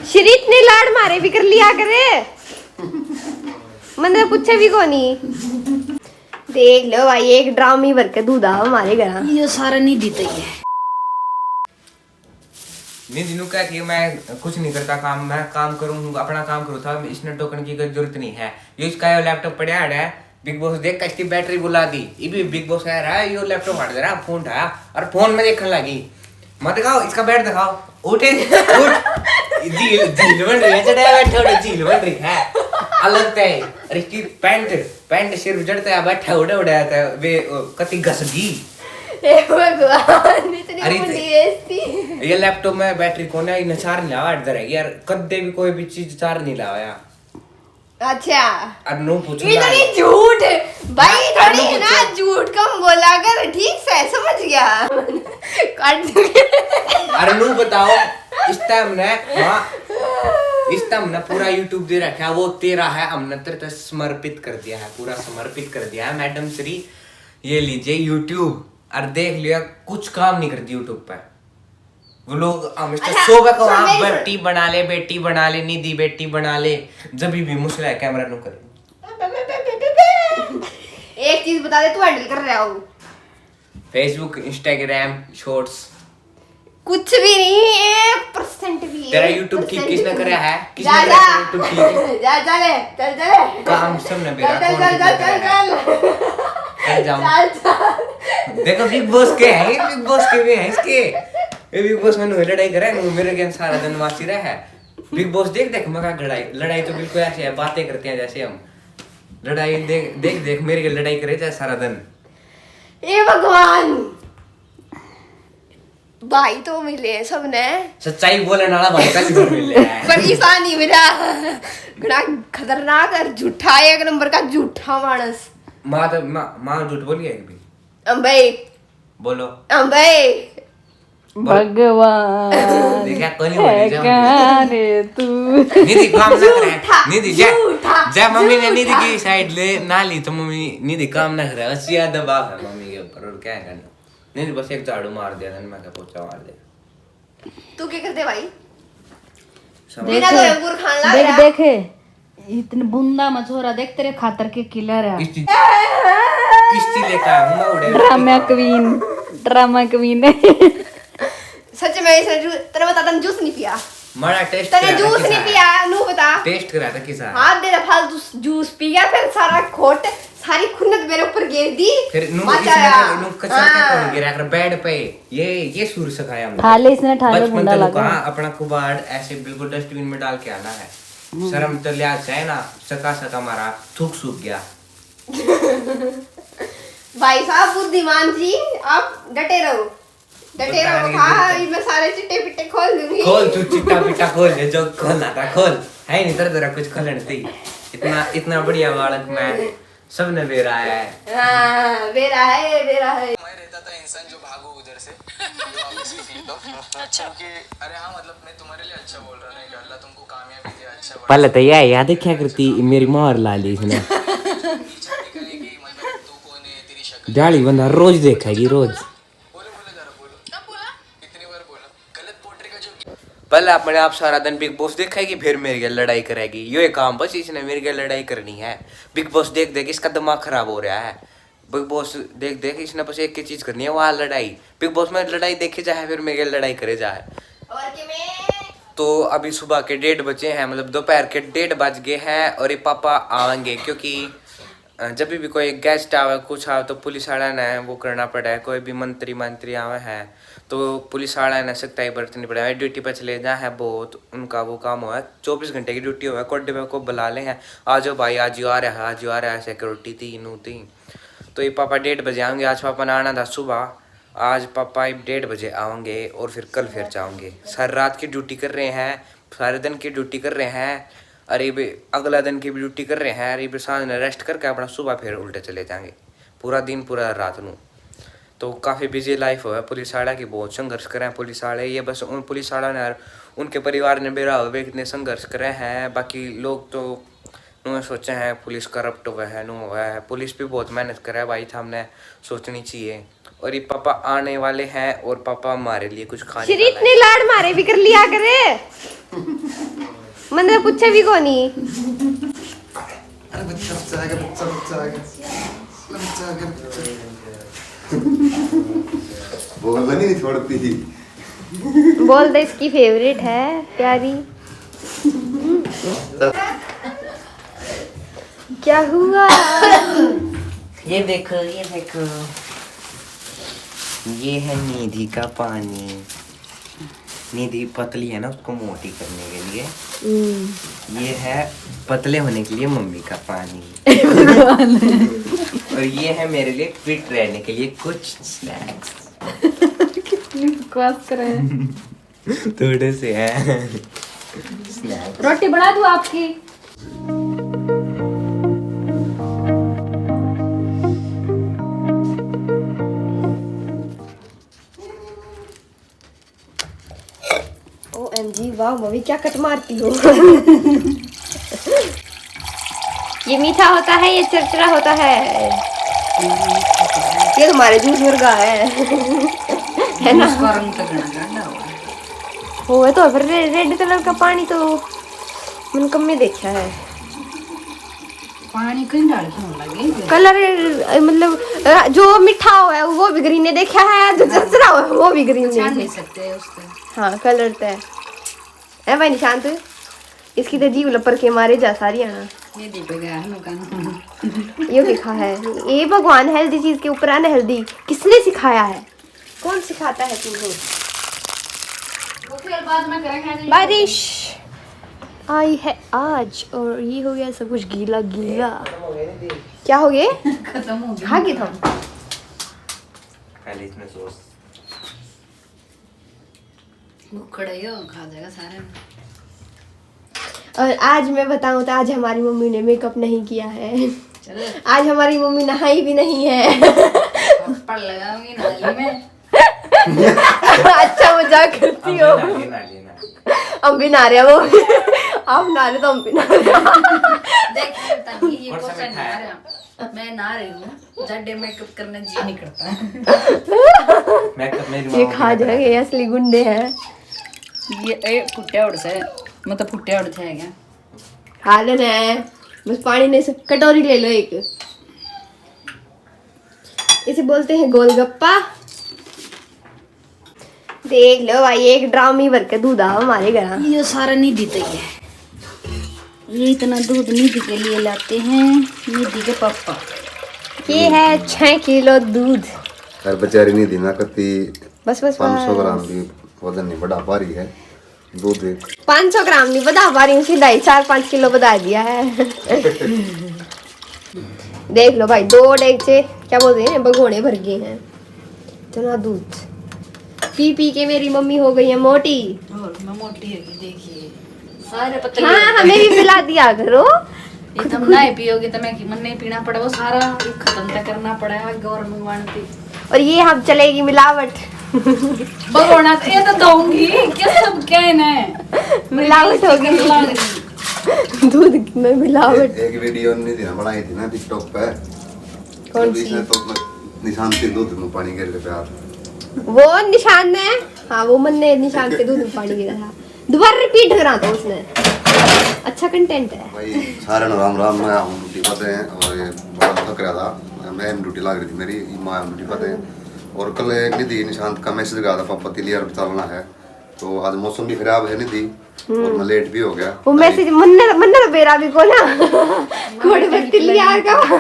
शरीत ने लाड मारे भी कर लिया करे, मैंने पूछे भी को नहीं। देख लो भाई, एक ड्रामी भर के दूध आओ हमारे घर। ये सारा नहीं देता ही है। निधि नु क्या कि मैं कुछ नहीं करता काम, मैं काम करूँ अपना काम करूँ था, इसने टोकन की कोई जरूरत नहीं है। ये इसका लैपटॉप पड़ा है, बिग बॉस देख इसकी बैटरी बुला दी, ये भी बिग बॉस कह रहा है यो लैपटॉप हट दे रहा, फोन उठाया और फोन में देखने लगी। मत दिखाओ इसका बैट दिखाओ, उठे उठ झील झील बन रही है, चढ़ाया बैठा उठे झील बन रही है अलग तय। और इसकी पैंट सिर जड़ता है, बैठा उड़ा उड़ाया था वे कति घस गई। हे भगवान, इतनी बेइज्जती। ये लैपटॉप में बैटरी कोने आई चार्ज नहीं लावा इधर है यार, कदे भी कोई भी चीज चार्ज नहीं लाया। अच्छा अब नो पूछो ना, इतनी झूठ भाई, थोड़ी ना झूठ कम बोला कर, ठीक से समझ गया। काट दूंगी। अरे नो बताओ, इस टाइम ने इस टाइम ने पूरा YouTube दे रखा है, वो तेरा है, हमने तेरे पे समर्पित कर दिया है, पूरा समर्पित कर दिया है मैडम श्री। ये लीजिए YouTube, और देख लिया कुछ काम नहीं करती YouTube पे वो लोग। हमेशा सोबे को आप बेटी बना ले निधि बेटी बना ले, जब भी मुश्किल है कैमरा नो करे। एक चीज बता दे, तू हैंडल कर रहा हो फेसबुक इंस्टाग्राम शॉर्ट्स? कुछ भी नहीं, 1% भी। तेरा YouTube ठीक किसने कराया है? किसने जा कराया तेरा YouTube ठीक? जा चले चल चले, काम सब ने मेरा चल चल चल चल। देखो बिग बॉस के है, ये बिग बॉस के भी है इसके, ये बिग बॉस में लड़ाई करे मेरे के सारा दिन वासी रहा है। बिग बॉस देख मगा लड़ाई तो बिल्कुल ऐसे है, बातें करते हैं जैसे हम। लड़ाई देख मेरे के लड़ाई करे जाए सारा दिन। ए भगवान, भाई तो मिले सबने, सच्चाई बोलने वाला भाई का घर मिल है, पर ईसा नहीं मिला। बड़ा खतरनाक और झूठा, एक नंबर का झूठा मानस। माँ झूठ बोली है कभी? अंबे बोलो अंबे, भगवान देखा कोई नहीं बोली है तू। निधि काम ना करे, निधि जय मम्मी ने निधि की साइड ले ना ली तो मम्मी निधि काम ना करे, हसिया दबाव है मम्मी के ऊपर, और क्या करना। निधि बस एक झाड़ू मार दिया था, मैं क्या पोछा मार दिया। तू क्या करते भाई? समझ- बिना तो अंगूर खान लग देख रहा। देखे इतने बूंदा मछोरा, देख तेरे खातर के किलर है। किस्ती लेकर आया हूं मैं उड़े। ड्रामा क्वीन सच में इसने तेरे बता, तने जूस नहीं पिया? मारा टेस्ट तने जूस नहीं पिया? नू बता। टेस्ट करा था किसा? हाथ दे फालतू जूस पी गया, फिर सारा खोट सारी खुन्नत मेरे ऊपर गिर दी। फिर नू मचाया। इसने नू कचरा क्या कर गिरा कर बेड पे, ये सूर सिखाया हमने। ठाले इसने ठाले बचपन गुंडा से लगा। कहां अपना कुबाड़ ऐसे बिल्कुल डस्टबिन में डाल के आना है। शर्म तो लिहाज से है ना, सका मारा थूक सूख गया। भाई साहब बुद्धिमान जी, आप डटे रहो हाँ, मैं सारे चिट्टे पिट्टे खोल दूंगी। खोल तू चिट्टा पिट्टा खोल ले, जो खोलना था खोल, है नहीं तेरा कुछ खोलने थी। इतना बढ़िया बालक मैं सबने बेरा है। हाँ बेरा है। मैं रहता था इंसान जो भागो उधर से अच्छा कि अरे हाँ मतलब मैं तुम्हारे लिए अच्छा बोल रहा नहीं, अल्लाह तुमको कामयाबी दे, अच्छा पहले तो यह याद क्या करती मेरी मोहर ला ली इसने। जाली बंदा रोज देखेगी रोज। पहले अपने आप सारा दिन बिग बॉस देखेगी, फिर मेरे के लड़ाई करेगी। ये काम बस इसने मेरे के लड़ाई करनी है। बिग बॉस देख इसका दिमाग खराब हो रहा है। बिग बॉस देख इसने बस एक ही चीज करनी है, वहाँ लड़ाई। बिग बॉस में लड़ाई देखी जाए, फिर मेरे के लड़ाई करे जाए। और कि मैं तो अभी सुबह के 1:30 बजे हैं, मतलब दोपहर के 1:30 बज गए हैं, और ये पापा आएंगे क्योंकि जब भी कोई गेस्ट आवे कुछ आवे तो पुलिस वाला ने वो करना पड़ा है। कोई भी मंत्री आवे हैं तो पुलिस वाला ने सख्ताई बरतनी पड़ा है। ड्यूटी पर चले जा है बहुत, उनका वो काम हुआ है, 24 घंटे की ड्यूटी हुआ है। कोडे में को बुला ले हैं, आ जाओ भाई, आज आ रहा है सिक्योरिटी थी। तो ये पापा 1:30 बजे आएंगे। आज पापा ने आना था सुबह, आज पापा 1:30 बजे आएंगे और फिर कल फिर जाओगे। सारी रात की ड्यूटी कर रहे हैं, सारे दिन की ड्यूटी कर रहे हैं, अरे भी अगला दिन की भी ड्यूटी कर रहे हैं। अरे भी सांझ में रेस्ट करके अपना सुबह फिर उल्टे चले जाएंगे, पूरा दिन पूरा रात नू। तो काफ़ी बिजी लाइफ हो है पुलिस वाला की, बहुत संघर्ष करें पुलिस वाले। ये बस उन पुलिस वाला ने उनके परिवार ने बेरा हुए कितने संघर्ष करे हैं। बाकी लोग तो नुए सोचे हैं पुलिस करप्ट हुआ है, नु हुआ है। पुलिस भी बहुत मेहनत करे भाई, था हमने सोचनी चाहिए। और ये पापा आने वाले हैं और पापा हमारे लिए कुछ खाने श्री इतने लाड मारे भी कर लिया करे मैंने पूछा भी कौन नहीं। अरे बच्चा आ गया, बच्चा आ गया। बोलना नहीं छोड़ती थी। बोल दे इसकी फेवरेट है प्यारी। क्या हुआ? ये देखो ये है निधि का पानी। निधि पतली है ना, उसको मोटी करने के लिए। ये है पतले होने के लिए मम्मी का पानी। और ये है मेरे लिए फिट रहने के लिए कुछ स्नैक्स। बकवास कर रहे हैं। थोड़े से है स्नैक्स। रोटी बना दूं आपकी? OMG वाह मम्मी क्या कट मारती हो। ये मीठा होता है, ये चरचरा होता है। ये तुम्हारे जूस मुर्गा है ना? वो है तो फिर रेड कलर का पानी तो मैंने कम में देखा है। पानी कहीं डाल के लगे कलर मतलब जो मीठा हुआ है वो भी ग्रीन ने देखा है, जो चरचरा हुआ है वो भी ग्रीन छान ने। नहीं सकते उसको। हाँ कलर तो है भाई निशांत। इसकी तो जीव लपर के मारे जा सारी आना। ये दीपेगा है ये लिखा है ये भगवान हेल्दी चीज के ऊपर है हेल्दी। किसने सिखाया है? कौन सिखाता है तुमको? बाद में करेंगे। बारिश आई है आज और ये हो गया सब कुछ गीला गीला। क्या हो गया? खत्म हो गया। खा गए तुम? पहले इसमें सॉस। खड़े हो खा जाएगा सारे। और आज मैं बताऊं तो आज हमारी मम्मी ने मेकअप नहीं किया है। चलो आज हमारी मम्मी नहाई भी नहीं है। पड़ लगाऊंगी नाली में। अच्छा मजाक करती हो। हम भी नहा रहे हैं वो भी। आप नहा रहे तो हम भी नहा रहे हैं। देख तभी ये कौन सा नहा रहा। मैं नहा रही हूँ। जड्डे मेकअप करने जी नहीं करता। मेकअप मेरी ये खा जाएंगे, ये असली गुंडे हैं। ये फुट्टे उड़ से मतलब फुट्टे उड़ थे क्या? खा लेना है बस पानी नहीं से। कटोरी ले लो एक। इसे बोलते हैं गोलगप्पा। देख लो भाई एक ड्राम ही भर के दूध आओ हमारे घर। ये सारा निधि तो ये इतना दूध निधि के लिए लाते हैं निधि के पापा। ये है 6 किलो दूध। यार बेचारी नहीं देना करती। बस बस 500 ग्राम भी वजन नहीं बढ़ा पा रही है। दूध 500 ग्राम नहीं बता पा रही हूँ, सीधा ही 4-5 किलो बता दिया है। देख लो भाई 2 डेगचे क्या बोलते हैं भगोने भर गए हैं इतना दूध पी पी के। मेरी मम्मी हो गई है मोटी। और मैं मोटी होगी देखिए सारे पतले। हाँ हमें भी पिला दिया करो। ये तुम नहीं पियोगे तो मैं मन नहीं पीना पड़ा वो सारा खत्म तक करना पड़ेगा गवर्नमेंट वांटी। और ये हम चलेगी मिलावट। भगोना तो ये तो दूंगी क्या सब क्या है ना मिलावट होगी दूध में मिलावट। एक वीडियो नहीं देना बनाई थी ना टिकटॉक पे। कौन सी? इसने तो निशान के दूध में पानी गिर के प्यार। वो निशान ने हाँ वो मन ने निशान के दूध में पानी गिरा था। दोबारा रिपीट करा था उसने। अच्छा कंटेंट है भाई सारे राम राम। मैं हूँ ड्यूटी पते हैं और ये बहुत थक रहा था। मैं ड्यूटी लग रही थी मेरी माँ ड्यूटी पते हैं। और कल एक निधि निशांत का मैसेज गया था पापा तिलियर चलना है। तो आज मौसम भी खराब है निधि और मैं लेट भी हो गया। वो मैसेज मन्नत बेरा भी को ना कोड बत्ती लिया का वो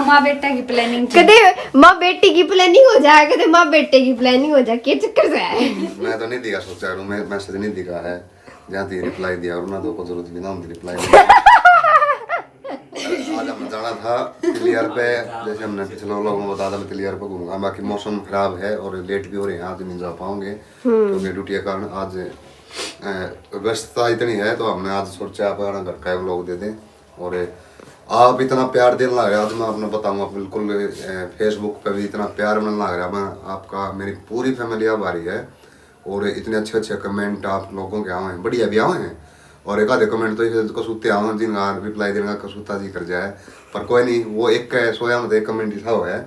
माँ बेटा की प्लानिंग कदे माँ बेटी की प्लानिंग हो जाए कदे माँ बेटे की प्लानिंग हो जाए के चक्कर से है। मैं तो नहीं दिखा सोचा यार मैं मैसेज नहीं दिखा है जहाँ ती रिप्लाई दिया और ना तो को जरूरत भी ना हम रिप्लाई। आज हम जाना था तिलियर पे जैसे हमने पिछले लोगों को बताया था मैं तिलियर पे घूमूंगा। बाकी मौसम खराब है और लेट भी हो रहे हैं आज नहीं जा पाओगे क्योंकि ड्यूटी के कारण। आज व्यस्तता इतनी है तो हमने आज सोचा आप घर का व्लॉग दे दें। और आप इतना प्यार देने लग रहे आज मैं अपना बताऊंगा बिल्कुल। फेसबुक पे भी इतना प्यार मिलने लग रहा है। मैं आपका मेरी पूरी फैमिली आभारी है और इतने अच्छे अच्छे कमेंट आप लोगों के आए हैं बढ़िया भी आए हैं। और एक आधे कमेंट तो कसूते आए जिनका रिप्लाई देने का कसूता जी कर जाए पर कोई नहीं। वो एक सोया मतलब एक कमेंट लिखा हुआ है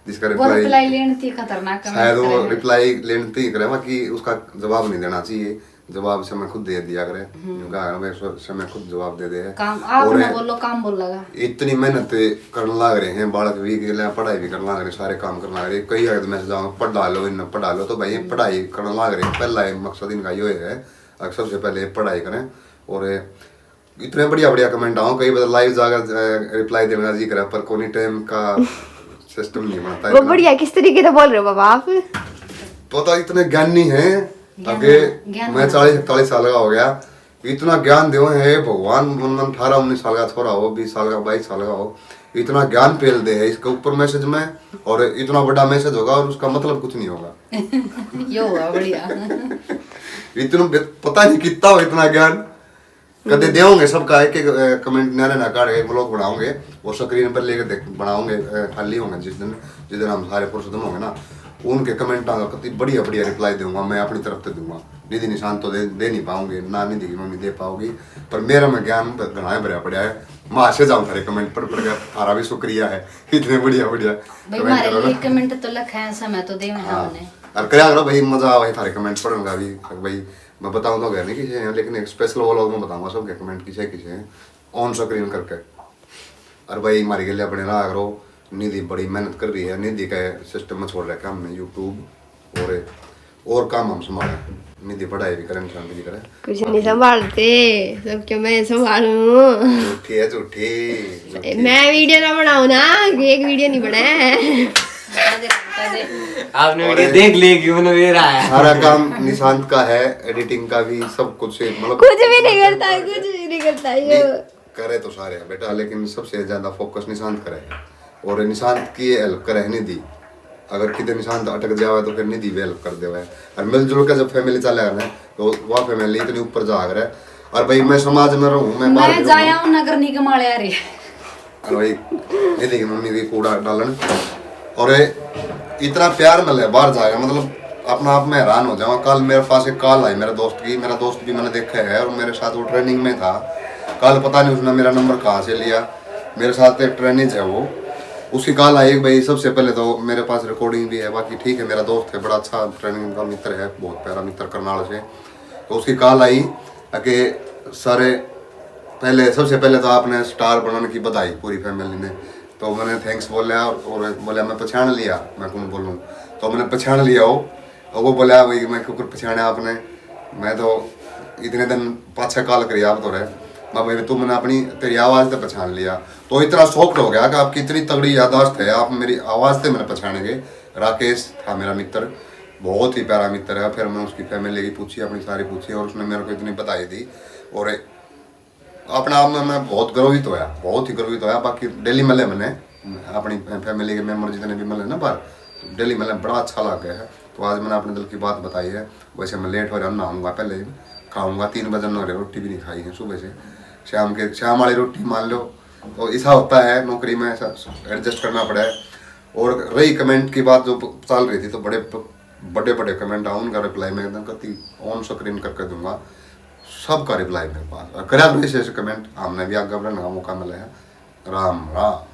जिसका वो रिप्लाई रिप्लाई लेने थी खतरनाक शायद वो कमेंट रिप्लाई लेने ही करे कि उसका जवाब नहीं देना चाहिए, जवाब समय खुद दे दिया करे, समय खुद जवाब दे दे। काम आप ना बोलो, काम बोल लगा। इतनी मेहनत करने लग रहे हैं बालक भी के लिए, पढ़ाई भी करने लग रहे, सारे काम करने लग रहे। कई अगर मैसेज आऊँ पढ़ डालो, इन पढ़ डालो, तो भाई पढ़ाई करने लग रहे हैं। पहला मकसद इनका ये है अगर सबसे पहले पढ़ाई करें। और इतने बढ़िया बढ़िया कमेंट आओ, कई बार लाइव जाकर रिप्लाई देने का जी करे, पर कोई टाइम का सिस्टम नहीं बनता। वो बढ़िया किस तरीके से बोल रहे हो बाबा आप? पता इतने ज्ञानी हैं, आगे मैं 40-41 साल का हो गया, इतना ज्ञान दे है भगवान। 18-19 साल का छोरा हो, 20 साल का 22 साल का हो, इतना ज्ञान फैल दे है इसके ऊपर मैसेज में, और इतना बड़ा मैसेज होगा और उसका मतलब कुछ नहीं होगा। यो हुआ बढ़िया। इतना पता नहीं कितना हो इतना ज्ञान। कदे देंगे सबका एक एक कमेंट नारे ना काट के ब्लॉग बनाओगे, वो स्क्रीन पर लेके बनाओगे, खाली होंगे जिस दिन हम सारे पुरुषोत्तम होंगे ना, उनके कमेंट आगा कितनी बढ़िया बढ़िया रिप्लाई दूंगा मैं, अपनी तरफ से दूंगा। निधि निशान तो दे नहीं पाऊंगी ना, निधि की मम्मी दे पाओगी, पर मेरा में ज्ञान घना भरा पड़ा है। मैं से जाऊँ सारे कमेंट पढ़ के, थारा भी शुक्रिया है, इतने बढ़िया बढ़िया भाई हमारे लिए कमेंट तो लिखा है, समय तो दे हमने। और क्या करो भाई, मजा आवा थारे कमेंट पढ़ने का भी। भाई मैं बताऊँ तो नहीं किसे हैं, लेकिन एक स्पेशल वो लोग मैं बताऊंगा सबके कमेंट किसे किसे हैं ऑन स्क्रीन करके। और भाई हमारे के लिए अपने रहा करो। निधि बड़ी मेहनत कर रही है, निधि का सिस्टम में छोड़ रखा हमने यूट्यूब और काम हम संभाले। निधि पढ़ाई भी करे, इंसान भी करे, कुछ नहीं संभालते, सब क्यों मैं संभालूं? झूठी है झूठी। मैं वीडियो ना बनाऊं ना, एक वीडियो नहीं बनाया। आपने वीडियो देख ली कि मैंने ये रहा है। सारा काम निशांत का है, एडिटिंग का भी सब कुछ, मतलब कुछ भी नहीं करता, कुछ भी नहीं करता ये। करे तो सारे हैं बेटा, लेकिन सबसे ज्यादा फोकस निशांत करे है। और निशांत की हेल्प करे है निधि। अगर कितने निशांत अटक जावे तो फिर निधि भी हेल्प कर देवे। और मिलजुल कर जब फैमिली चलेगा ना, तो वह फैमिली इतनी ऊपर जाग रहा है। और भाई मैं समाज में रहूं, मैं जाया हूं नगर निगम वाले यार। और भाई निधि की मम्मी की कूड़ा डालन, और इतना प्यार मिले बाहर जाएगा, मतलब अपना आप में हैरान हो जाऊंगा। कल मेरे पास एक कॉल आई मेरे दोस्त की, मेरा दोस्त भी मैंने देखा है और मेरे साथ वो ट्रेनिंग में था। कल पता नहीं उसने मेरा नंबर कहाँ से लिया, मेरे साथ एक ट्रेनिंग है वो, उसकी कॉल आई। भाई सबसे पहले तो मेरे पास रिकॉर्डिंग भी है, बाकी ठीक है, मेरा दोस्त है, बड़ा अच्छा ट्रेनिंग का मित्र है, बहुत प्यारा मित्र करनाल से। तो उसकी कॉल आई कि सारे पहले सबसे पहले तो आपने स्टार बनाने की बधाई पूरी फैमिली ने। तो मैंने थैंक्स बोला और बोला मैं पहचान लिया, मैं कौन बोलूँ, तो मैंने पहचान लिया वो। और वो बोला भाई मैं क्यों पहचाने आपने, मैं तो इतने दिन पाँच कॉल करी आप तो रहे, मैं भाई तो मैंने अपनी तेरी आवाज़ से पहचान लिया। तो इतना शौक हो गया कि आपकी इतनी तगड़ी याददाश्त है, आप मेरी आवाज़ से मैंने पहचानेंगे। राकेश था मेरा मित्र, बहुत ही प्यारा मित्र है। फिर मैं उसकी फैमिली की पूछी, अपनी सारी पूछी, और उसने मेरे को इतनी बधाई दी। और अपने आप में मैं बहुत गर्वित होया, बहुत ही गर्वित होया। बाकी डेली मिले मैंने अपनी फैमिली के मेम्बर जितने भी मिले ना बाहर, डेली मिले, बड़ा अच्छा लग गया है। तो आज मैंने अपने दिल की बात बताई है। वैसे मैं लेट हो रहा हूँ, नहाऊंगा, पहले खाऊंगा, 3 बजे हो रहे, रोटी भी नहीं खाई है सुबह से। शाम वाली रोटी मान लो, तो ऐसा होता है नौकरी में, ऐसा एडजस्ट करना पड़ा है। और रही कमेंट की बात जो चल रही थी, तो बड़े कमेंट आए, उनका रिप्लाई मैं एकदम कति ऑन स्क्रीन करके दूंगा, सबका रिप्लाई मेरे पास। और करा ऐसे कमेंट हमने भी आगे बढ़ने का मौका मिला है। राम राम।